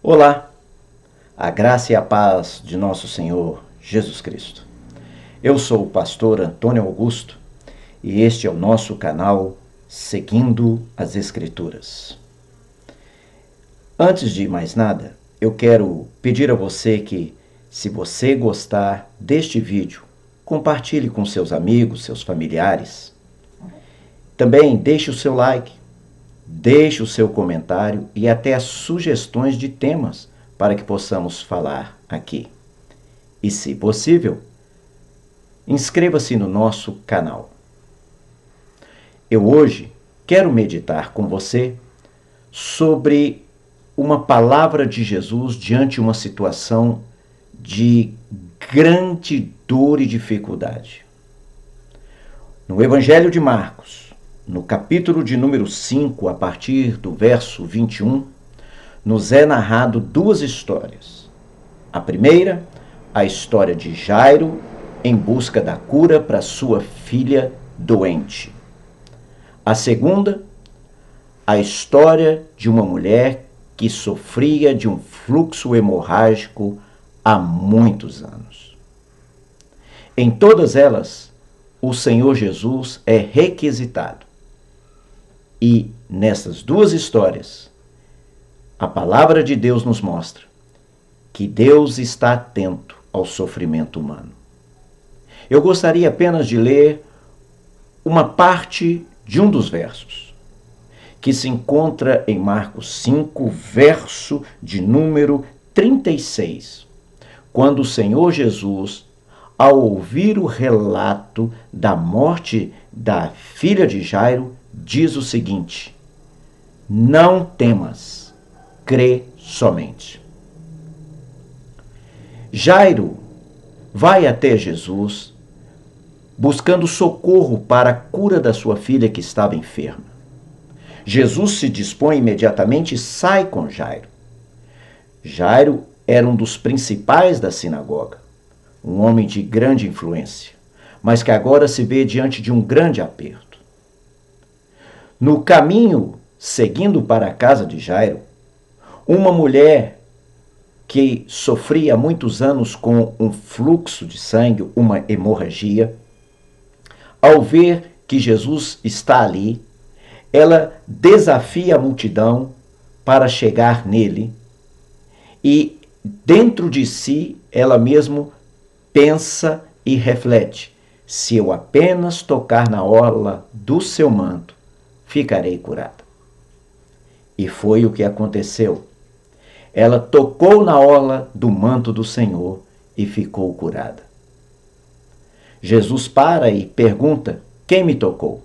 Olá, a graça e a paz de nosso Senhor Jesus Cristo. Eu sou o pastor Antônio Augusto e este é o nosso canal Seguindo as Escrituras. Antes de mais nada, eu quero pedir a você que, se você gostar deste vídeo, compartilhe com seus amigos, seus familiares. Também deixe o seu like, deixe o seu comentário e até as sugestões de temas para que possamos falar aqui. E, se possível, inscreva-se no nosso canal. Eu hoje quero meditar com você sobre uma palavra de Jesus diante de uma situação de grande dor e dificuldade. No Evangelho de Marcos, no capítulo de número 5, a partir do verso 21, nos é narrado duas histórias. A primeira, a história de Jairo em busca da cura para sua filha doente. A segunda, a história de uma mulher que sofria de um fluxo hemorrágico há muitos anos. Em todas elas, o Senhor Jesus é requisitado. E nessas duas histórias, a palavra de Deus nos mostra que Deus está atento ao sofrimento humano. Eu gostaria apenas de ler uma parte de um dos versos, que se encontra em Marcos 5, verso de número 36, quando o Senhor Jesus, ao ouvir o relato da morte da filha de Jairo, diz o seguinte: não temas, crê somente. Jairo vai até Jesus buscando socorro para a cura da sua filha que estava enferma. Jesus se dispõe imediatamente e sai com Jairo. Jairo era um dos principais da sinagoga, um homem de grande influência, mas que agora se vê diante de um grande aperto. No caminho, seguindo para a casa de Jairo, uma mulher que sofria há muitos anos com um fluxo de sangue, uma hemorragia, ao ver que Jesus está ali, ela desafia a multidão para chegar nele e, dentro de si, ela mesma pensa e reflete: se eu apenas tocar na orla do seu manto, ficarei curada. E foi o que aconteceu. Ela tocou na orla do manto do Senhor e ficou curada. Jesus para e pergunta: quem me tocou?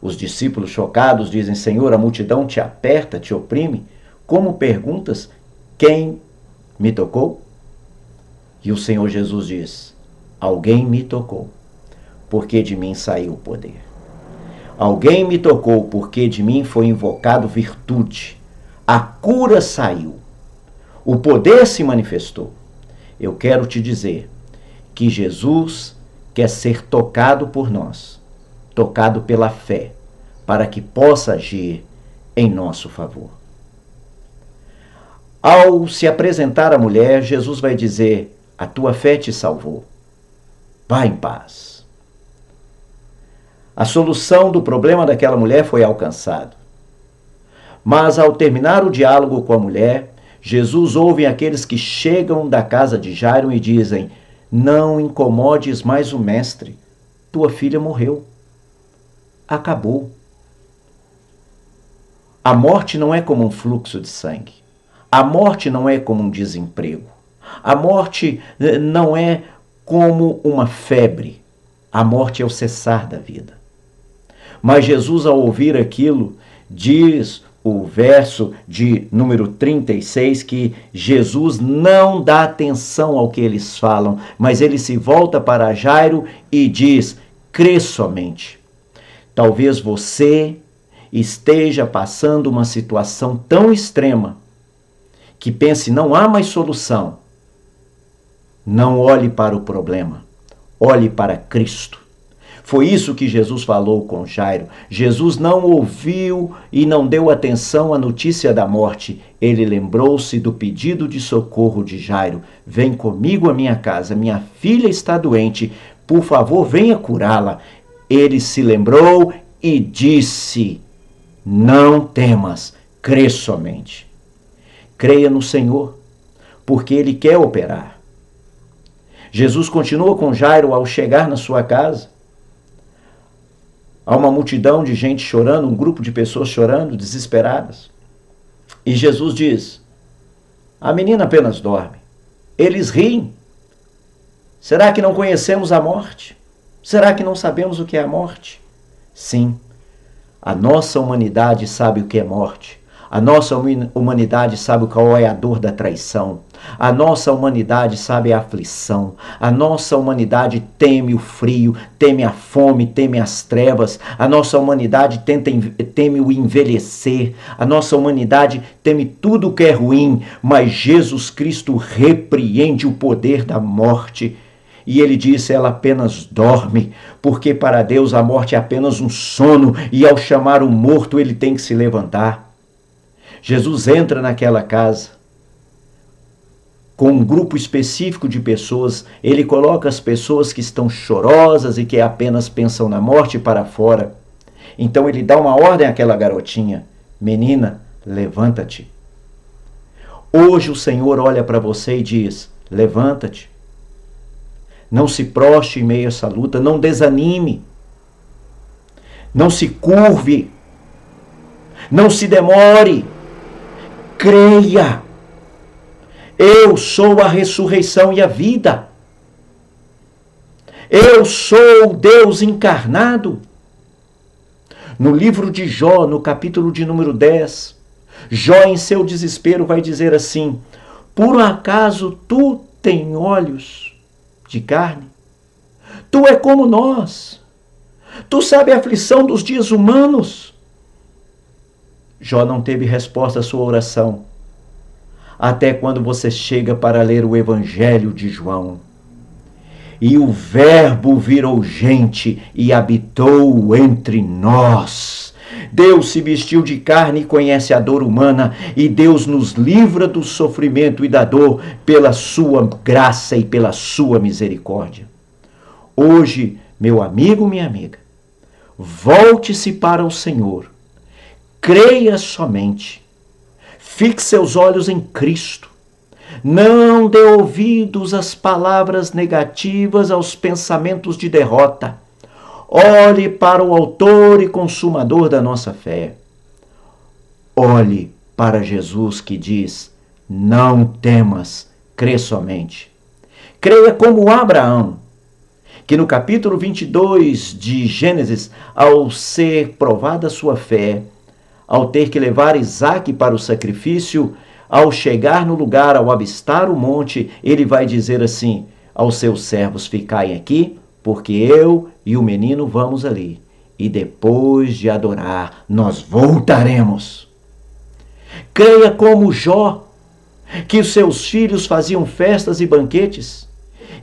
Os discípulos chocados dizem: Senhor, a multidão te aperta, te oprime. Como perguntas: quem me tocou? E o Senhor Jesus diz: alguém me tocou, porque de mim saiu o poder. Alguém me tocou, porque de mim foi invocado virtude. A cura saiu. O poder se manifestou. Eu quero te dizer que Jesus quer ser tocado por nós, tocado pela fé, para que possa agir em nosso favor. Ao se apresentar à mulher, Jesus vai dizer: a tua fé te salvou. Vá em paz. A solução do problema daquela mulher foi alcançada. Mas ao terminar o diálogo com a mulher, Jesus ouve aqueles que chegam da casa de Jairo e dizem: não incomodes mais o mestre, tua filha morreu. Acabou. A morte não é como um fluxo de sangue. A morte não é como um desemprego. A morte não é como uma febre. A morte é o cessar da vida. Mas Jesus, ao ouvir aquilo, diz o verso de número 36, que Jesus não dá atenção ao que eles falam, mas ele se volta para Jairo e diz: crê somente. Talvez você esteja passando uma situação tão extrema que pense: não há mais solução. Não olhe para o problema, olhe para Cristo. Foi isso que Jesus falou com Jairo. Jesus não ouviu e não deu atenção à notícia da morte. Ele lembrou-se do pedido de socorro de Jairo. Vem comigo à minha casa, minha filha está doente. Por favor, venha curá-la. Ele se lembrou e disse: não temas, crê somente. Creia no Senhor, porque Ele quer operar. Jesus continua com Jairo ao chegar na sua casa. Há uma multidão de gente chorando, um grupo de pessoas chorando, desesperadas. E Jesus diz: a menina apenas dorme. Eles riem. Será que não conhecemos a morte? Será que não sabemos o que é a morte? Sim, a nossa humanidade sabe o que é morte. A nossa humanidade sabe qual é a dor da traição. A nossa humanidade sabe a aflição. A nossa humanidade teme o frio, teme a fome, teme as trevas. A nossa humanidade teme o envelhecer. A nossa humanidade teme tudo o que é ruim. Mas Jesus Cristo repreende o poder da morte. E ele disse: ela apenas dorme, porque para Deus a morte é apenas um sono, e ao chamar o morto ele tem que se levantar. Jesus entra naquela casa com um grupo específico de pessoas. Ele coloca as pessoas que estão chorosas e que apenas pensam na morte para fora. Então ele dá uma ordem àquela garotinha: menina, levanta-te. Hoje o Senhor olha para você e diz: levanta-te. Não se proste em meio a essa luta, não desanime, não se curve, não se demore. Creia, eu sou a ressurreição e a vida. Eu sou o Deus encarnado. No livro de Jó, no capítulo de número 10, Jó em seu desespero vai dizer assim: por acaso tu tem olhos de carne? Tu é como nós. Tu sabe a aflição dos dias humanos. Jó não teve resposta à sua oração, até quando você chega para ler o Evangelho de João. E o Verbo virou gente e habitou entre nós. Deus se vestiu de carne e conhece a dor humana, e Deus nos livra do sofrimento e da dor pela sua graça e pela sua misericórdia. Hoje, meu amigo, minha amiga, volte-se para o Senhor. Creia somente. Fixe seus olhos em Cristo. Não dê ouvidos às palavras negativas, aos pensamentos de derrota. Olhe para o autor e consumador da nossa fé. Olhe para Jesus que diz: não temas, crê somente. Creia como Abraão, que no capítulo 22 de Gênesis, ao ser provada a sua fé, ao ter que levar Isaque para o sacrifício, ao chegar no lugar, ao avistar o monte, ele vai dizer assim aos seus servos: ficai aqui, porque eu e o menino vamos ali, e depois de adorar, nós voltaremos. Creia como Jó, que os seus filhos faziam festas e banquetes,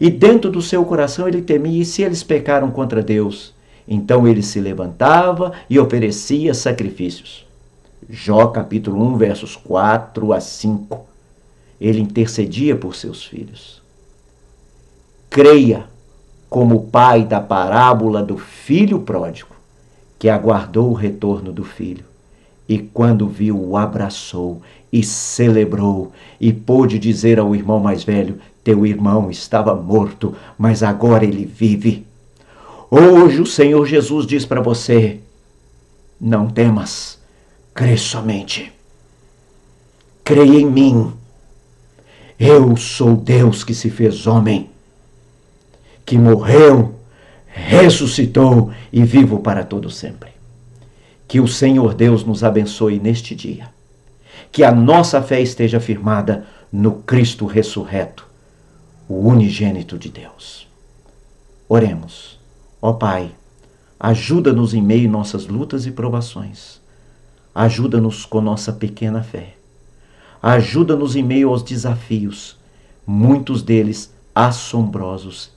e dentro do seu coração ele temia: e se eles pecaram contra Deus? Então ele se levantava e oferecia sacrifícios. Jó capítulo 1, versos 4 a 5. Ele intercedia por seus filhos. Creia como o pai da parábola do filho pródigo, que aguardou o retorno do filho, e quando viu, o abraçou e celebrou, e pôde dizer ao irmão mais velho: teu irmão estava morto, mas agora ele vive. Hoje o Senhor Jesus diz para você: não temas, crê somente. Creia em mim. Eu sou Deus que se fez homem, que morreu, ressuscitou e vivo para todo sempre. Que o Senhor Deus nos abençoe neste dia. Que a nossa fé esteja firmada no Cristo ressurreto, o unigênito de Deus. Oremos. Ó Pai, ajuda-nos em meio a nossas lutas e provações. Ajuda-nos com nossa pequena fé. Ajuda-nos em meio aos desafios, muitos deles assombrosos,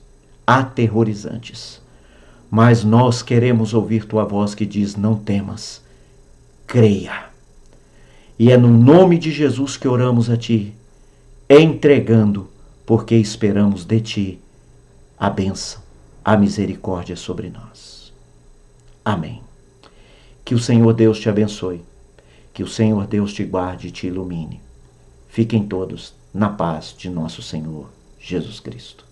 aterrorizantes. mas nós queremos ouvir tua voz que diz: não temas, creia. E é no nome de Jesus que oramos a ti, entregando, porque esperamos de ti a bênção, a misericórdia sobre nós. Amém. Que o Senhor Deus te abençoe, que o Senhor Deus te guarde e te ilumine. Fiquem todos na paz de nosso Senhor Jesus Cristo.